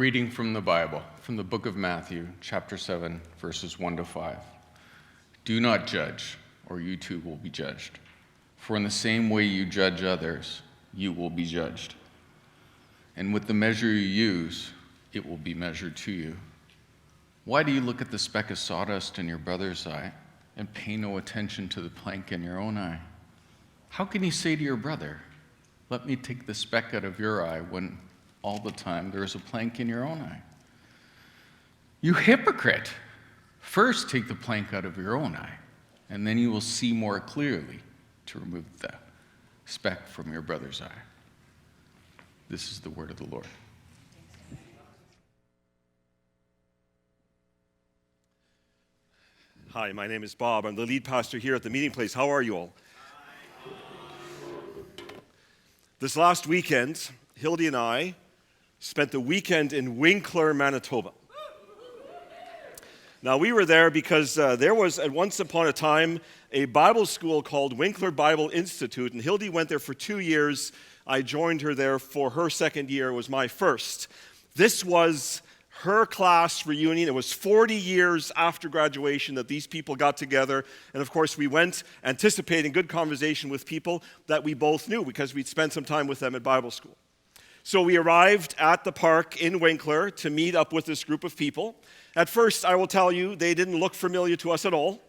reading from the Bible, from the book of Matthew, chapter 7, verses 1 to 5. Do not judge, or you too will be judged. For in the same way you judge others, you will be judged. And with the measure you use, it will be measured to you. Why do you look at the speck of sawdust in your brother's eye and pay no attention to the plank in your own eye? How can you say to your brother, let me take the speck out of your eye, when all the time there is a plank in your own eye? You hypocrite! First take the plank out of your own eye, and then you will see more clearly to remove the speck from your brother's eye. This is the word of the Lord. Hi, my name is Bob. I'm the lead pastor here at the meeting place. How are you all? This last weekend, Hildy and I spent the weekend in Winkler, Manitoba. Now, we were there because there was, at once upon a time, a Bible school called Winkler Bible Institute, and Hildy went there for 2 years. I joined her there for her second year. It was my first. This was her class reunion. It was 40 years after graduation that these people got together. And of course, we went anticipating good conversation with people that we both knew because we'd spent some time with them at Bible school. So we arrived at the park in Winkler to meet up with this group of people. At first, I will tell you, they didn't look familiar to us at all.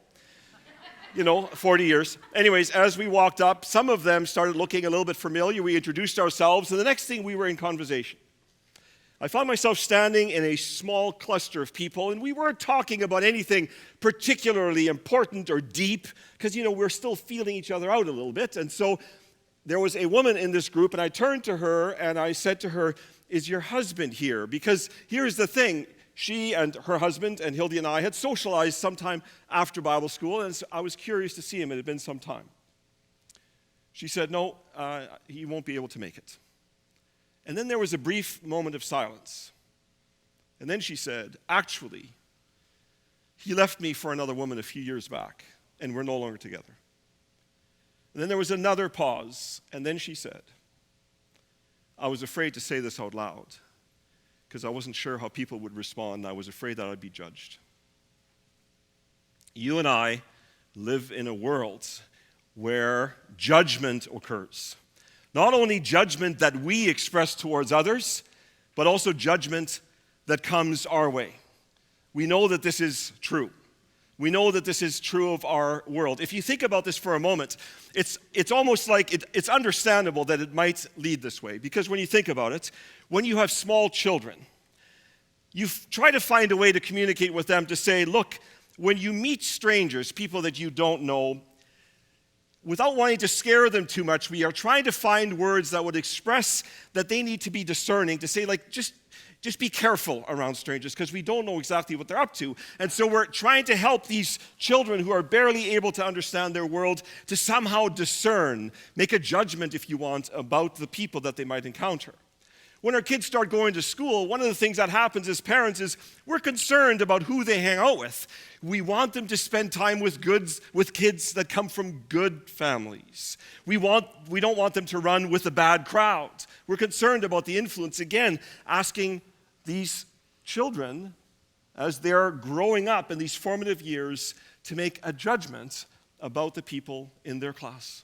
40 years. Anyways, as we walked up, some of them started looking a little bit familiar. We introduced ourselves, and the next thing we were in conversation. I found myself standing in a small cluster of people, and we weren't talking about anything particularly important or deep, because, we're still feeling each other out a little bit. And so there was a woman in this group, and I turned to her, and I said to her, is your husband here? Because here's the thing. She and her husband and Hildy and I had socialized sometime after Bible school, and so I was curious to see him. It had been some time. She said, no, he won't be able to make it. And then there was a brief moment of silence. And then she said, actually, he left me for another woman a few years back, and we're no longer together. And then there was another pause, and then she said, I was afraid to say this out loud because I wasn't sure how people would respond. I was afraid that I'd be judged. You and I live in a world where judgment occurs. Not only judgment that we express towards others, but also judgment that comes our way. We know that this is true. We know that this is true of our world. If you think about this for a moment, it's almost like it's understandable that it might lead this way. Because when you think about it, when you have small children, you try to find a way to communicate with them to say, look, when you meet strangers, people that you don't know, without wanting to scare them too much, we are trying to find words that would express that they need to be discerning, to say, like, just be careful around strangers because we don't know exactly what they're up to. And so we're trying to help these children who are barely able to understand their world to somehow discern, make a judgment, if you want, about the people that they might encounter. When our kids start going to school, one of the things that happens as parents is we're concerned about who they hang out with. We want them to spend time with kids that come from good families. We don't want them to run with a bad crowd. We're concerned about the influence, again, asking these children, as they're growing up in these formative years, to make a judgment about the people in their class.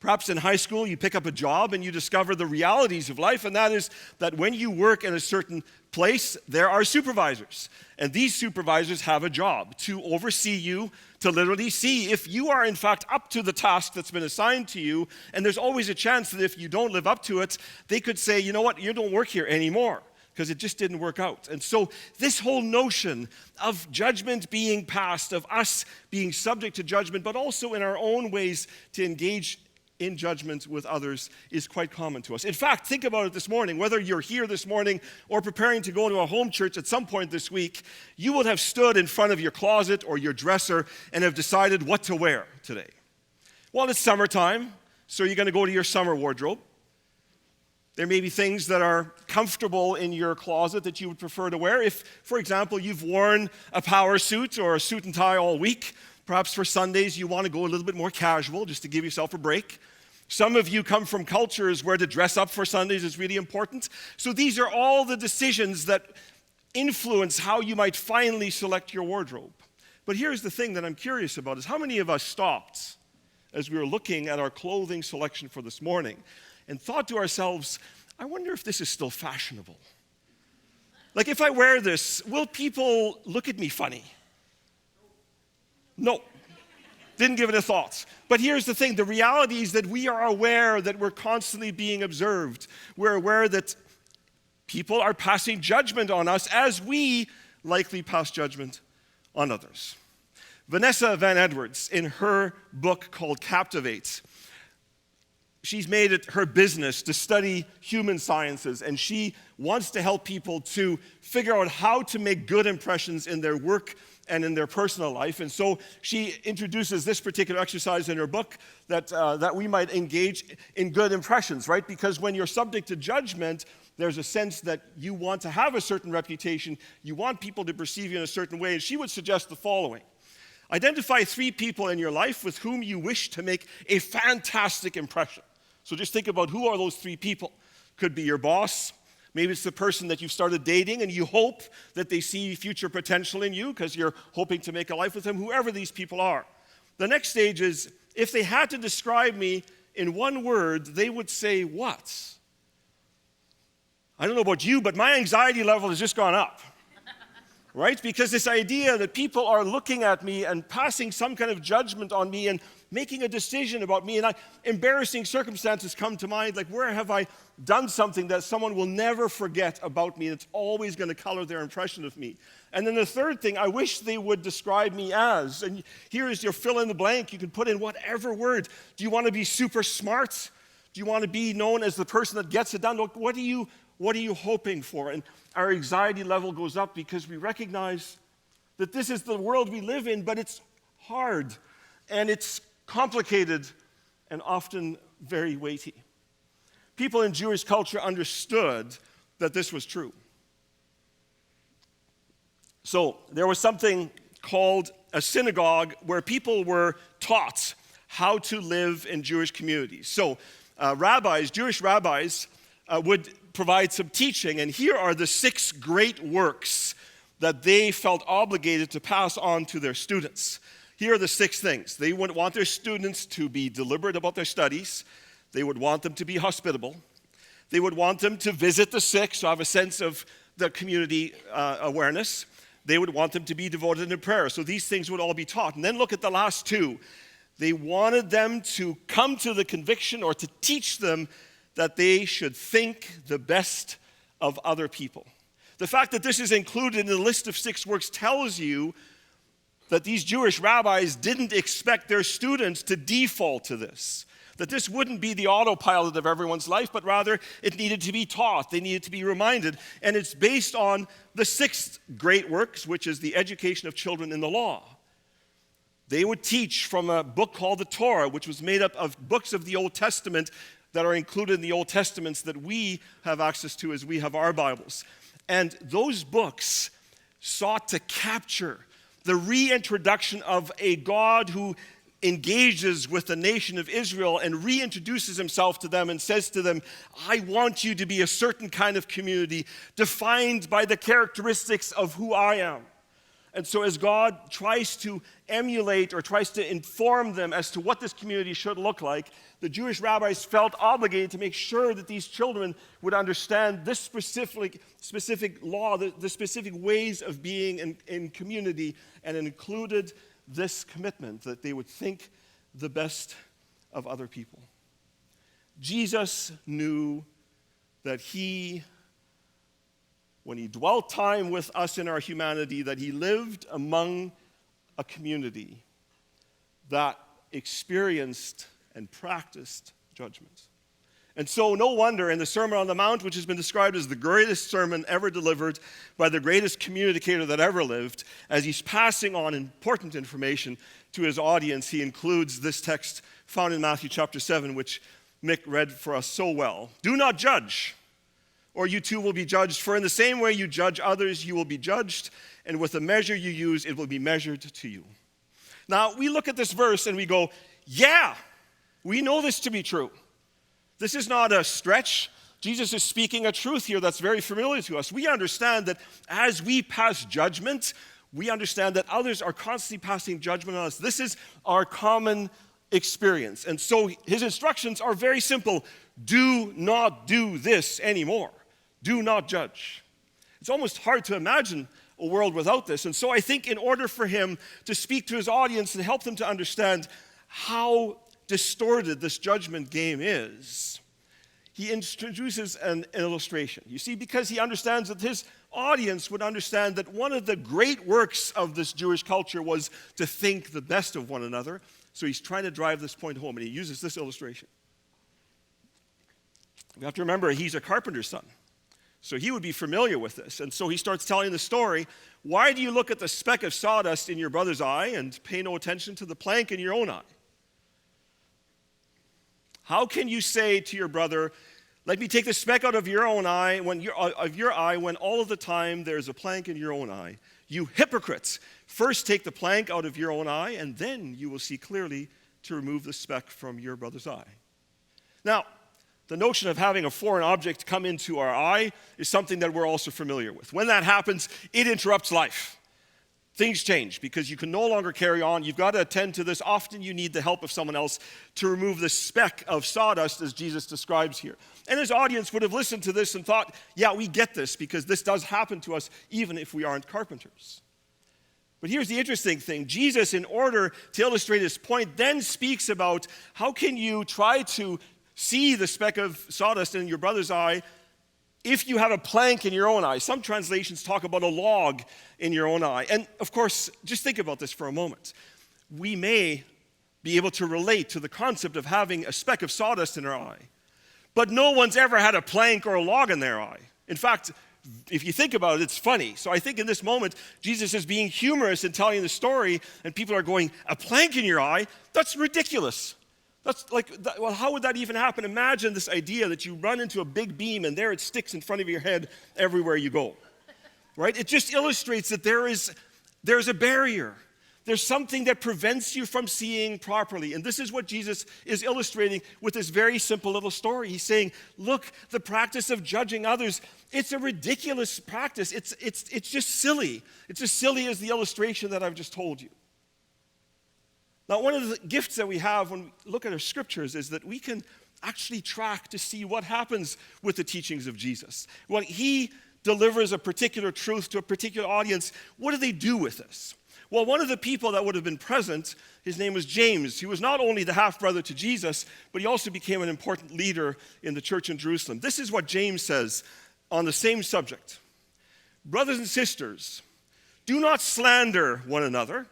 Perhaps in high school, you pick up a job and you discover the realities of life, and that is that when you work in a certain place, there are supervisors. And these supervisors have a job to oversee you, to literally see if you are in fact up to the task that's been assigned to you. And there's always a chance that if you don't live up to it, they could say, you know what, you don't work here anymore because it just didn't work out. And so this whole notion of judgment being passed, of us being subject to judgment, but also in our own ways to engage in judgment with others is quite common to us. In fact, think about it this morning. Whether you're here this morning or preparing to go to a home church at some point this week, you will have stood in front of your closet or your dresser and have decided what to wear today. Well, it's summertime, so you're going to go to your summer wardrobe. There may be things that are comfortable in your closet that you would prefer to wear. If, for example, you've worn a power suit or a suit and tie all week, perhaps for Sundays you want to go a little bit more casual just to give yourself a break. Some of you come from cultures where to dress up for Sundays is really important. So these are all the decisions that influence how you might finally select your wardrobe. But here's the thing that I'm curious about is how many of us stopped as we were looking at our clothing selection for this morning and thought to ourselves, I wonder if this is still fashionable. Like if I wear this, will people look at me funny? No. Didn't give it a thought. But here's the thing, the reality is that we are aware that we're constantly being observed. We're aware that people are passing judgment on us as we likely pass judgment on others. Vanessa Van Edwards, in her book called Captivate, she's made it her business to study human sciences, and she wants to help people to figure out how to make good impressions in their work and in their personal life. And so she introduces this particular exercise in her book that we might engage in good impressions, right? Because when you're subject to judgment, there's a sense that you want to have a certain reputation. You want people to perceive you in a certain way. And she would suggest the following. Identify 3 people in your life with whom you wish to make a fantastic impression. So just think about who are those 3 people. Could be your boss. Maybe it's the person that you've started dating and you hope that they see future potential in you because you're hoping to make a life with them, whoever these people are. The next stage is, if they had to describe me in one word, they would say what? I don't know about you, but my anxiety level has just gone up. Right? Because this idea that people are looking at me and passing some kind of judgment on me and making a decision about me, and embarrassing circumstances come to mind, like where have I done something that someone will never forget about me, and it's always going to color their impression of me. And then the third thing, I wish they would describe me as, and here is your fill in the blank, you can put in whatever word. Do you want to be super smart? Do you want to be known as the person that gets it done? What are you hoping for? And our anxiety level goes up because we recognize that this is the world we live in, but it's hard and it's complicated and often very weighty. People in Jewish culture understood that this was true. So there was something called a synagogue where people were taught how to live in Jewish communities. So Jewish rabbis would provide some teaching, and here are the 6 great works that they felt obligated to pass on to their students. Here are the 6 things. They would want their students to be deliberate about their studies. They would want them to be hospitable. They would want them to visit the sick, so have a sense of the community awareness. They would want them to be devoted in prayer. So these things would all be taught. And then look at the last 2. They wanted them to come to the conviction or to teach them that they should think the best of other people. The fact that this is included in the list of 6 works tells you that these Jewish rabbis didn't expect their students to default to this, that this wouldn't be the autopilot of everyone's life, but rather it needed to be taught, they needed to be reminded, and it's based on the 6th great works, which is the education of children in the law. They would teach from a book called the Torah, which was made up of books of the Old Testament that are included in the Old Testaments that we have access to as we have our Bibles. And those books sought to capture the reintroduction of a God who engages with the nation of Israel and reintroduces himself to them and says to them, I want you to be a certain kind of community defined by the characteristics of who I am. And so as God tries to emulate or tries to inform them as to what this community should look like, the Jewish rabbis felt obligated to make sure that these children would understand this specific law, the specific ways of being in community, and it included this commitment that they would think the best of other people. Jesus knew that when he dwelt time with us in our humanity, that he lived among a community that experienced and practiced judgment. And so no wonder in the Sermon on the Mount, which has been described as the greatest sermon ever delivered by the greatest communicator that ever lived, as he's passing on important information to his audience, he includes this text found in Matthew chapter 7, which Mick read for us so well. Do not judge, or you too will be judged. For in the same way you judge others, you will be judged, and with the measure you use, it will be measured to you. Now, we look at this verse and we go, yeah, We know this to be true. This is not a stretch. Jesus is speaking a truth here that's very familiar to us. We understand that as we pass judgment, we understand that others are constantly passing judgment on us. This is our common experience. And so his instructions are very simple. Do not do this anymore. Do not judge. It's almost hard to imagine a world without this. And so I think in order for him to speak to his audience and help them to understand how distorted this judgment game is, he introduces an illustration. You see, because he understands that his audience would understand that one of the great works of this Jewish culture was to think the best of one another. So he's trying to drive this point home, and he uses this illustration. You have to remember, he's a carpenter's son. So he would be familiar with this. And so he starts telling the story. Why do you look at the speck of sawdust in your brother's eye and pay no attention to the plank in your own eye? How can you say to your brother, let me take the speck out of your own eye when all of the time there's a plank in your own eye? You hypocrites, first take the plank out of your own eye, and then you will see clearly to remove the speck from your brother's eye. Now, the notion of having a foreign object come into our eye is something that we're also familiar with. When that happens, it interrupts life. Things change because you can no longer carry on. You've got to attend to this. Often you need the help of someone else to remove the speck of sawdust, as Jesus describes here. And his audience would have listened to this and thought, yeah, we get this because this does happen to us even if we aren't carpenters. But here's the interesting thing. Jesus, in order to illustrate his point, then speaks about how can you try to see the speck of sawdust in your brother's eye if you have a plank in your own eye. Some translations talk about a log in your own eye. And of course, just think about this for a moment. We may be able to relate to the concept of having a speck of sawdust in our eye. But no one's ever had a plank or a log in their eye. In fact, if you think about it, it's funny. So I think in this moment, Jesus is being humorous in telling the story, and people are going, a plank in your eye? That's ridiculous. That's like, well, how would that even happen? Imagine this idea that you run into a big beam and there it sticks in front of your head everywhere you go, right? It just illustrates that there's a barrier. There's something that prevents you from seeing properly. And this is what Jesus is illustrating with this very simple little story. He's saying, look, the practice of judging others, it's a ridiculous practice. It's just silly. It's as silly as the illustration that I've just told you. Now, one of the gifts that we have when we look at our scriptures is that we can actually track to see what happens with the teachings of Jesus. When he delivers a particular truth to a particular audience, what do they do with this? Well, one of the people that would have been present, his name was James. He was not only the half-brother to Jesus, but he also became an important leader in the church in Jerusalem. This is what James says on the same subject. Brothers and sisters, do not slander one another.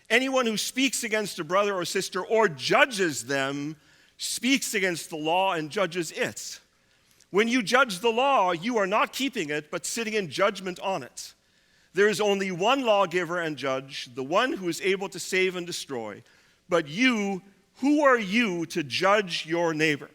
Anyone who speaks against a brother or sister or judges them speaks against the law and judges it. When you judge the law, you are not keeping it, but sitting in judgment on it. There is only one lawgiver and judge, the one who is able to save and destroy. But you, who are you to judge your neighbor?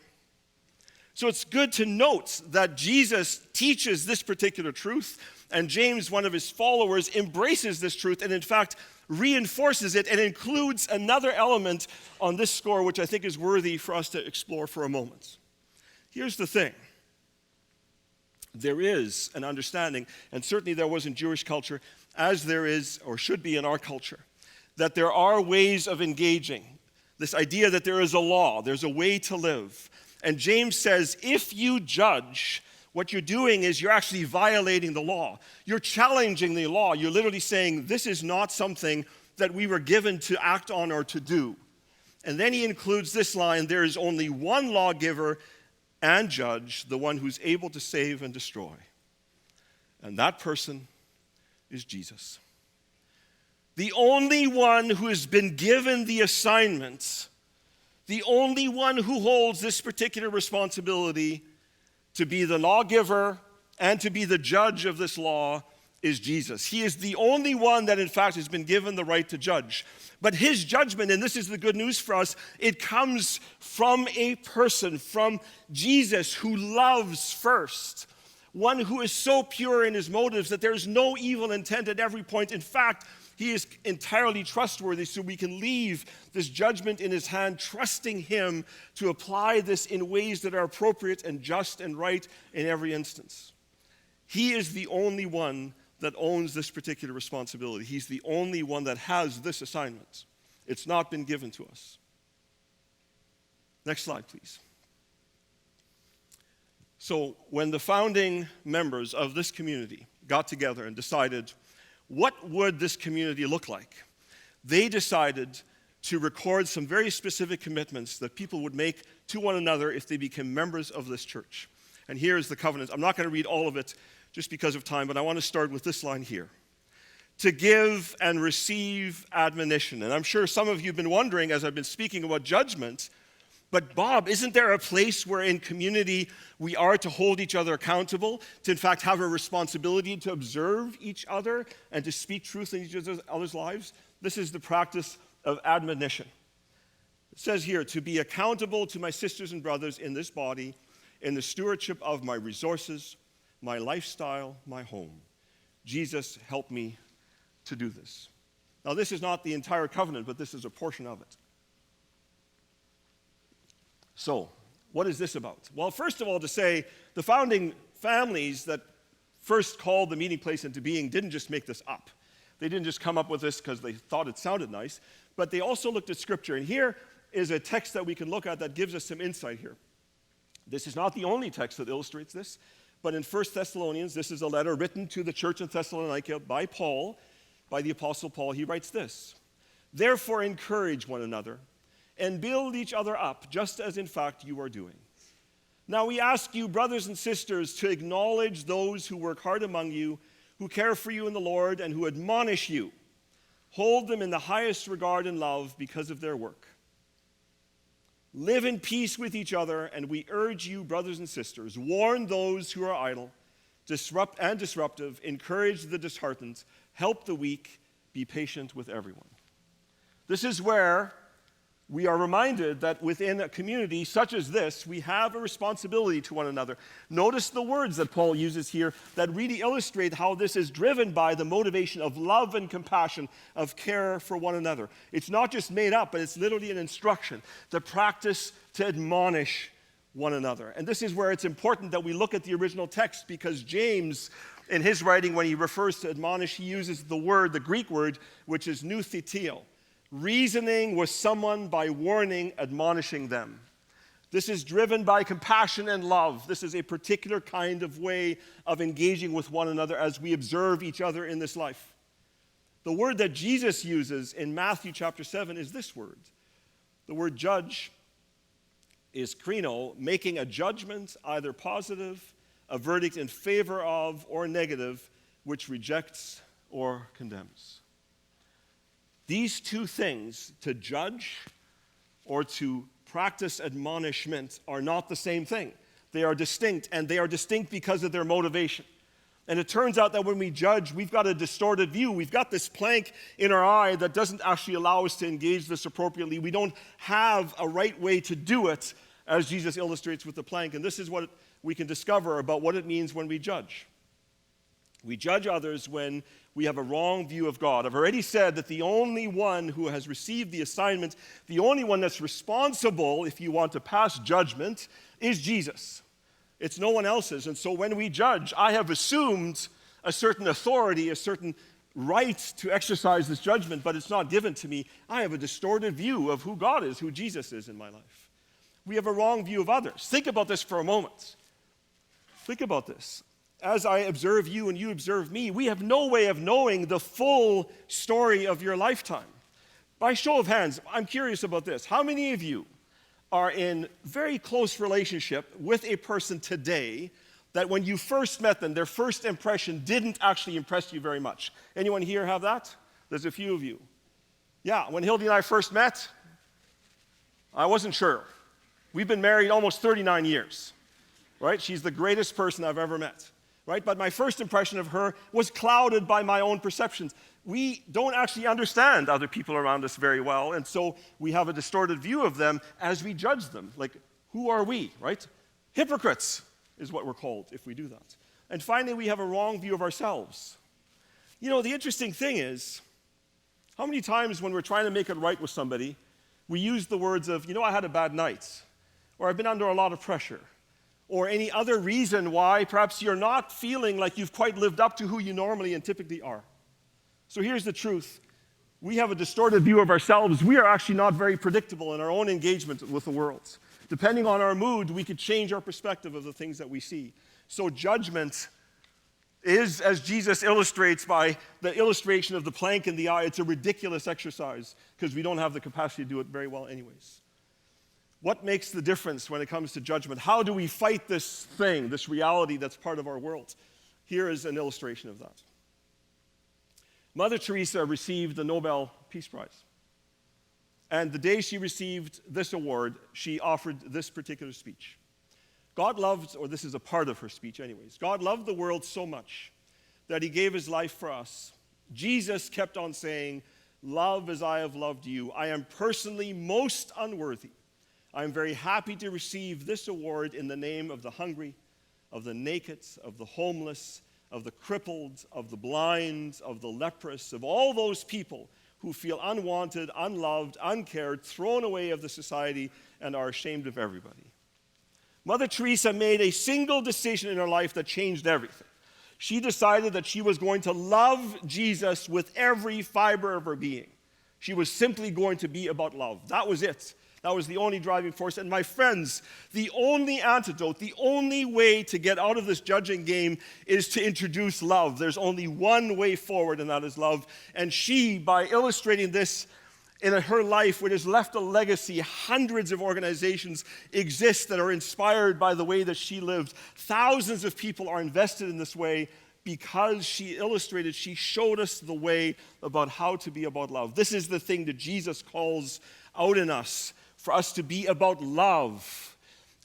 So it's good to note that Jesus teaches this particular truth, and James, one of his followers, embraces this truth and in fact reinforces it and includes another element on this score which I think is worthy for us to explore for a moment. Here's the thing. There is an understanding, and certainly there was in Jewish culture, as there is or should be in our culture, that there are ways of engaging. This idea that there is a law, there's a way to live. And James says, if you judge, what you're doing is you're actually violating the law. You're challenging the law. You're literally saying, this is not something that we were given to act on or to do. And then he includes this line, there is only one lawgiver and judge, the one who's able to save and destroy. And that person is Jesus. The only one who has been given the assignment, the only one who holds this particular responsibility to be the lawgiver and to be the judge of this law is Jesus. He is the only one that in fact has been given the right to judge. But his judgment, and this is the good news for us, it comes from a person, from Jesus, who loves first. One who is so pure in his motives that there is no evil intent at every point. In fact, He is entirely trustworthy, so we can leave this judgment in his hand, trusting him to apply this in ways that are appropriate and just and right in every instance. He is the only one that owns this particular responsibility. He's the only one that has this assignment. It's not been given to us. Next slide, please. So when the founding members of this community got together and decided, what would this community look like? They decided to record some very specific commitments that people would make to one another if they became members of this church. And here's the covenant. I'm not going to read all of it just because of time, but I want to start with this line here. To give and receive admonition. And I'm sure some of you have been wondering as I've been speaking about judgment, but Bob, isn't there a place where in community we are to hold each other accountable, to in fact have a responsibility to observe each other and to speak truth in each other's lives? This is the practice of admonition. It says here, to be accountable to my sisters and brothers in this body, in the stewardship of my resources, my lifestyle, my home. Jesus, help me to do this. Now, this is not the entire covenant, but this is a portion of it. So, what is this about? Well, first of all, to say the founding families that first called the meeting place into being didn't just make this up. They didn't just come up with this because they thought it sounded nice, but they also looked at Scripture. And here is a text that we can look at that gives us some insight here. This is not the only text that illustrates this, but in 1 Thessalonians, this is a letter written to the church in Thessalonica by Paul, by the Apostle Paul. He writes this, therefore encourage one another and build each other up, just as in fact you are doing. Now we ask you, brothers and sisters, to acknowledge those who work hard among you, who care for you in the Lord, and who admonish you. Hold them in the highest regard and love because of their work. Live in peace with each other, and we urge you, brothers and sisters, warn those who are idle, disruptive, encourage the disheartened, help the weak, be patient with everyone. This is where we are reminded that within a community such as this, we have a responsibility to one another. Notice the words that Paul uses here that really illustrate how this is driven by the motivation of love and compassion, of care for one another. It's not just made up, but it's literally an instruction, the practice to admonish one another. And this is where it's important that we look at the original text, because James, in his writing, when he refers to admonish, he uses the Greek word, which is noutheteo. Reasoning with someone by warning, admonishing them. This is driven by compassion and love. This is a particular kind of way of engaging with one another as we observe each other in this life. The word that Jesus uses in Matthew chapter 7 is this word. The word judge is krino, making a judgment, either positive, a verdict in favor of, or negative, which rejects or condemns. These two things, to judge or to practice admonishment, are not the same thing. They are distinct, and they are distinct because of their motivation. And it turns out that when we judge, we've got a distorted view. We've got this plank in our eye that doesn't actually allow us to engage this appropriately. We don't have a right way to do it, as Jesus illustrates with the plank. And this is what we can discover about what it means when we judge. We judge others when we have a wrong view of God. I've already said that the only one who has received the assignment, the only one that's responsible, if you want to pass judgment, is Jesus. It's no one else's. And so when we judge, I have assumed a certain authority, a certain right to exercise this judgment, but it's not given to me. I have a distorted view of who God is, who Jesus is in my life. We have a wrong view of others. Think about this for a moment. Think about this. As I observe you and you observe me, we have no way of knowing the full story of your lifetime. By show of hands, I'm curious about this. How many of you are in very close relationship with a person today that when you first met them, their first impression didn't actually impress you very much? Anyone here have that? There's a few of you. Yeah, when Hildy and I first met, I wasn't sure. We've been married almost 39 years, right? She's the greatest person I've ever met. Right? But my first impression of her was clouded by my own perceptions. We don't actually understand other people around us very well, and so we have a distorted view of them as we judge them. Like, who are we, right? Hypocrites is what we're called if we do that. And finally, we have a wrong view of ourselves. You know, the interesting thing is, How many times when we're trying to make it right with somebody, we use the words of, I had a bad night, or I've been under a lot of pressure, or any other reason why perhaps you're not feeling like you've quite lived up to who you normally and typically are. So here's the truth. We have a distorted view of ourselves. We are actually not very predictable in our own engagement with the world. Depending on our mood, we could change our perspective of the things that we see. So judgment is, as Jesus illustrates by the illustration of the plank in the eye, it's a ridiculous exercise because we don't have the capacity to do it very well anyways. What makes the difference when it comes to judgment? How do we fight this thing, this reality that's part of our world? Here is an illustration of that. Mother Teresa received the Nobel Peace Prize. And the day she received this award, she offered this particular speech. God loved, or this is a part of her speech anyways, God loved the world so much that he gave his life for us. Jesus kept on saying, love as I have loved you. I am personally most unworthy. I am very happy to receive this award in the name of the hungry, of the naked, of the homeless, of the crippled, of the blind, of the leprous, of all those people who feel unwanted, unloved, uncared, thrown away of the society, and are ashamed of everybody. Mother Teresa made a single decision in her life that changed everything. She decided that she was going to love Jesus with every fiber of her being. She was simply going to be about love. That was it. That was the only driving force. And my friends, the only antidote, the only way to get out of this judging game is to introduce love. There's only one way forward, and that is love. And she, by illustrating this in her life, which has left a legacy, hundreds of organizations exist that are inspired by the way that she lived. Thousands of people are invested in this way because she illustrated, she showed us the way about how to be about love. This is the thing that Jesus calls out in us, for us to be about love.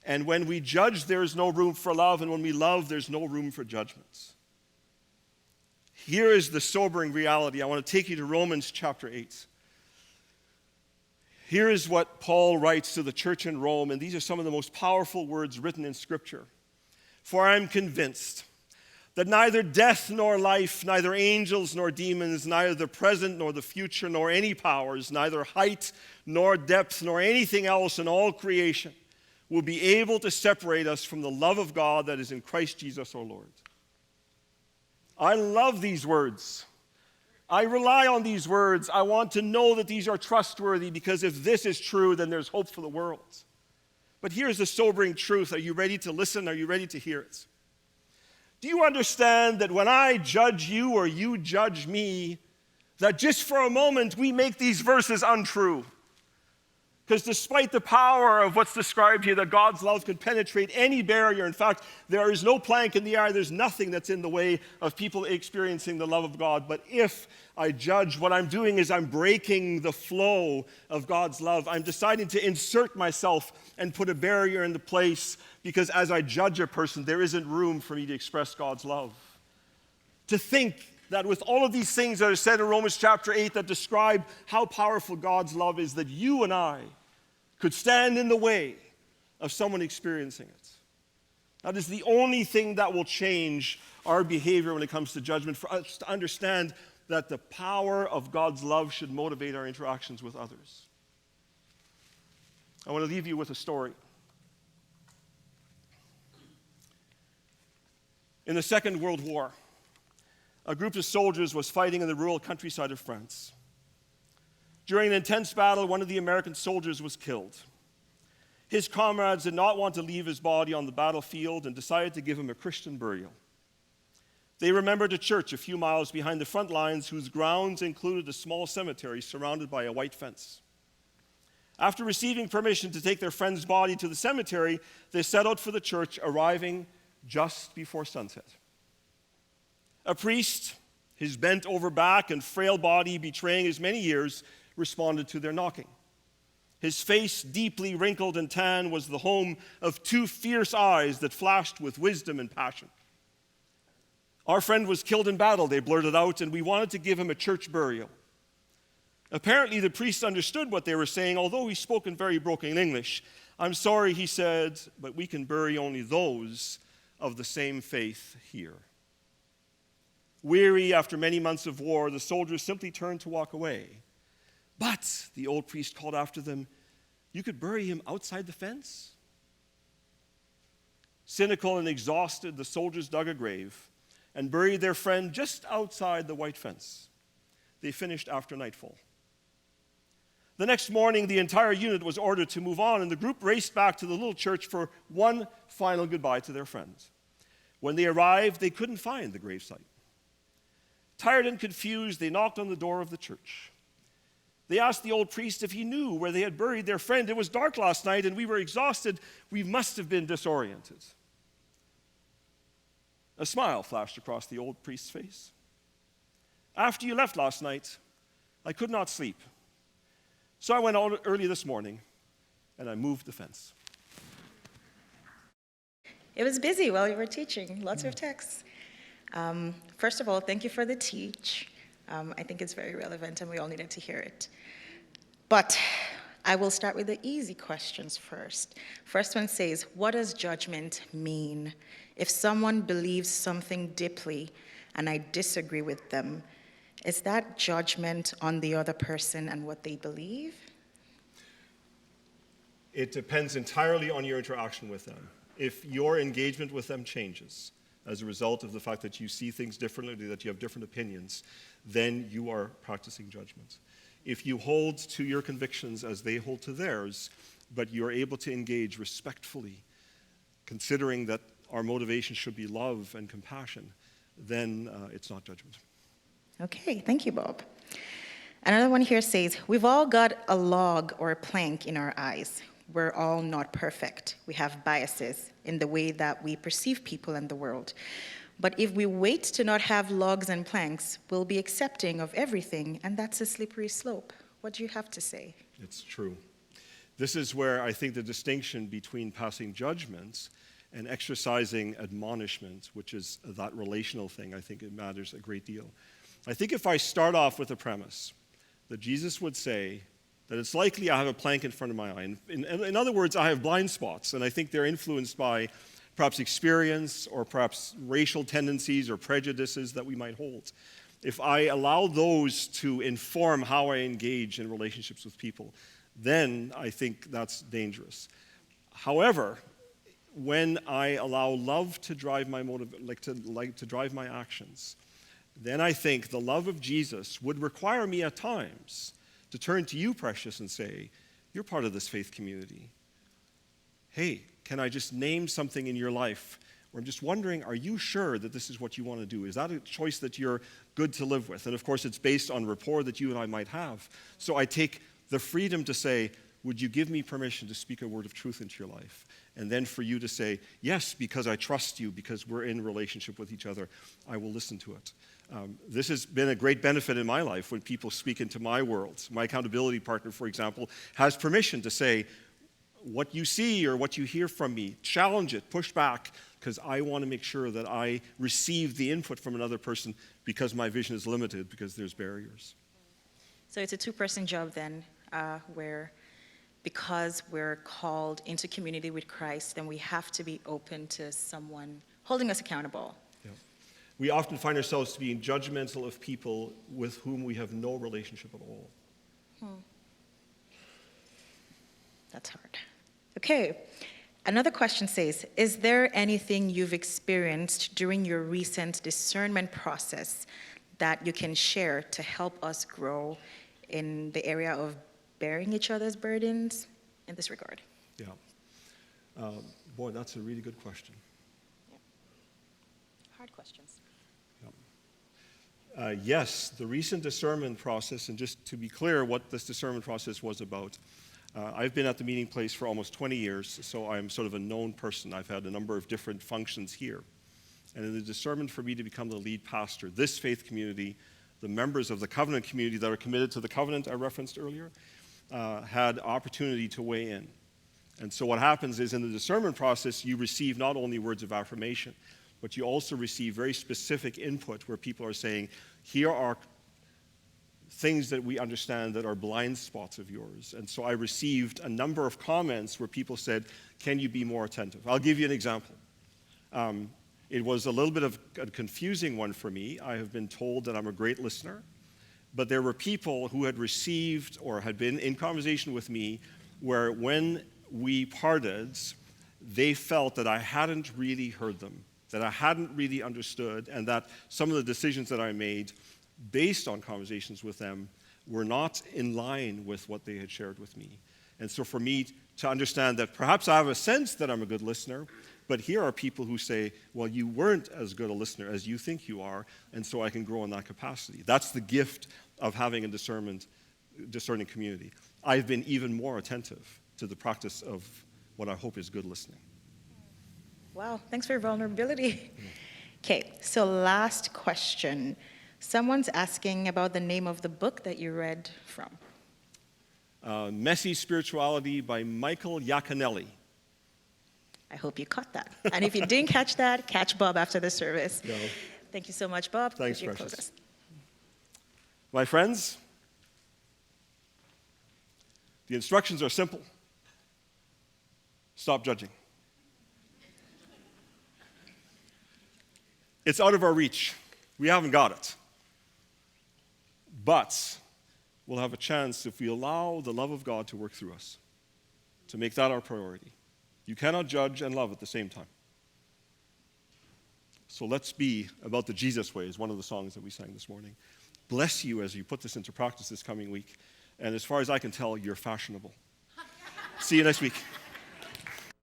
And when we judge, there is no room for love, and when we love, there's no room for judgments. Here is the sobering reality. I want to take you to Romans chapter 8. Here is what Paul writes to the church in Rome, and these are some of the most powerful words written in Scripture. For I am convinced that neither death nor life, neither angels nor demons, neither the present nor the future, nor any powers, neither height nor depth, nor anything else in all creation will be able to separate us from the love of God that is in Christ Jesus our Lord. I love these words. I rely on these words. I want to know that these are trustworthy, because if this is true, then there's hope for the world. But here's the sobering truth. Are you ready to listen? Are you ready to hear it? Do you understand that when I judge you or you judge me, that just for a moment we make these verses untrue? Because despite the power of what's described here, that God's love could penetrate any barrier. In fact, there is no plank in the eye. There's nothing that's in the way of people experiencing the love of God. But if I judge, what I'm doing is I'm breaking the flow of God's love. I'm deciding to insert myself and put a barrier into place, because as I judge a person, there isn't room for me to express God's love. To think that with all of these things that are said in Romans chapter 8 that describe how powerful God's love is, that you and I could stand in the way of someone experiencing it. That is the only thing that will change our behavior when it comes to judgment, for us to understand that the power of God's love should motivate our interactions with others. I want to leave you with a story. In the Second World War, a group of soldiers was fighting in the rural countryside of France. During an intense battle, one of the American soldiers was killed. His comrades did not want to leave his body on the battlefield and decided to give him a Christian burial. They remembered a church a few miles behind the front lines whose grounds included a small cemetery surrounded by a white fence. After receiving permission to take their friend's body to the cemetery, they set out for the church, arriving just before sunset. A priest, his bent-over back and frail body betraying his many years, responded to their knocking. His face, deeply wrinkled and tan, was the home of two fierce eyes that flashed with wisdom and passion. Our friend was killed in battle, they blurted out, and we wanted to give him a church burial. Apparently, the priest understood what they were saying, although he spoke in very broken English. I'm sorry, he said, but we can bury only those of the same faith here. Weary after many months of war, the soldiers simply turned to walk away. But the old priest called after them, "You could bury him outside the fence?" Cynical and exhausted, the soldiers dug a grave and buried their friend just outside the white fence. They finished after nightfall. The next morning, the entire unit was ordered to move on, and the group raced back to the little church for one final goodbye to their friend. When they arrived, they couldn't find the gravesite. Tired and confused, they knocked on the door of the church. They asked the old priest if he knew where they had buried their friend. "It was dark last night, and we were exhausted. We must have been disoriented." A smile flashed across the old priest's face. "After you left last night, I could not sleep. So I went out early this morning, and I moved the fence." It was busy while you were teaching, lots of texts. First of all, thank you for the teach. I think it's very relevant and we all needed to hear it. But I will start with the easy questions first. First one says, what does judgment mean? If someone believes something deeply and I disagree with them, is that judgment on the other person and what they believe? It depends entirely on your interaction with them. If your engagement with them changes as a result of the fact that you see things differently, that you have different opinions, then you are practicing judgment. If you hold to your convictions as they hold to theirs, but you're able to engage respectfully, considering that our motivation should be love and compassion, then it's not judgment. Okay, thank you, Bob. Another one here says, we've all got a log or a plank in our eyes. We're all not perfect. We have biases in the way that we perceive people and the world. But if we wait to not have logs and planks, we'll be accepting of everything, and that's a slippery slope. What do you have to say? It's true. This is where I think the distinction between passing judgments and exercising admonishment, which is that relational thing, I think it matters a great deal. I think if I start off with a premise that Jesus would say that it's likely I have a plank in front of my eye. In other words, I have blind spots, and I think they're influenced by perhaps experience or perhaps racial tendencies or prejudices that we might hold. If I allow those to inform how I engage in relationships with people, then I think that's dangerous. However, when I allow love to drive my to drive my actions, then I think the love of Jesus would require me at times to turn to you, precious, and say, you're part of this faith community. Hey, can I just name something in your life where I'm just wondering, are you sure that this is what you want to do? Is that a choice that you're good to live with? And of course, it's based on rapport that you and I might have. So I take the freedom to say, would you give me permission to speak a word of truth into your life? And then for you to say, yes, because I trust you, because we're in relationship with each other, I will listen to it. This has been a great benefit in my life when people speak into my world. My accountability partner, for example, has permission to say, what you see or what you hear from me, challenge it, push back, because I want to make sure that I receive the input from another person because my vision is limited, because there's barriers. So it's a two-person job then, where because we're called into community with Christ, then we have to be open to someone holding us accountable. Yeah. We often find ourselves to being judgmental of people with whom we have no relationship at all. That's hard. Okay. Another question says, is there anything you've experienced during your recent discernment process that you can share to help us grow in the area of bearing each other's burdens in this regard? Yeah. Boy, that's a really good question. Yeah. Hard questions. Yeah. Yes, the recent discernment process, and just to be clear what this discernment process was about, I've been at the meeting place for almost 20 years, so I'm sort of a known person. I've had a number of different functions here. And in the discernment for me to become the lead pastor, this faith community, the members of the covenant community that are committed to the covenant I referenced earlier, had opportunity to weigh in. And so what happens is in the discernment process, you receive not only words of affirmation, but you also receive very specific input where people are saying, here are things that we understand that are blind spots of yours. And so I received a number of comments where people said, can you be more attentive? I'll give you an example. It was a little bit of a confusing one for me. I have been told that I'm a great listener, but there were people who had received or had been in conversation with me where when we parted, they felt that I hadn't really heard them, that I hadn't really understood, and that some of the decisions that I made based on conversations with them were not in line with what they had shared with me. And so for me to understand that perhaps I have a sense that I'm a good listener, but here are people who say, well, you weren't as good a listener as you think you are, and so I can grow in that capacity. That's the gift of having a discerning community. I've been even more attentive to the practice of what I hope is good listening. Wow, thanks for your vulnerability. Okay, so last question. Someone's asking about the name of the book that you read from. Messy Spirituality by Michael Iaconelli. I hope you caught that. And if you didn't catch that, catch Bob after the service. No. Thank you so much, Bob. Thanks, Could you precious. close us? My friends, the instructions are simple. Stop judging. It's out of our reach. We haven't got it. But we'll have a chance if we allow the love of God to work through us, to make that our priority. You cannot judge and love at the same time. So let's be about the Jesus way, is one of the songs that we sang this morning. Bless you as you put this into practice this coming week. And as far as I can tell, you're fashionable. See you next week.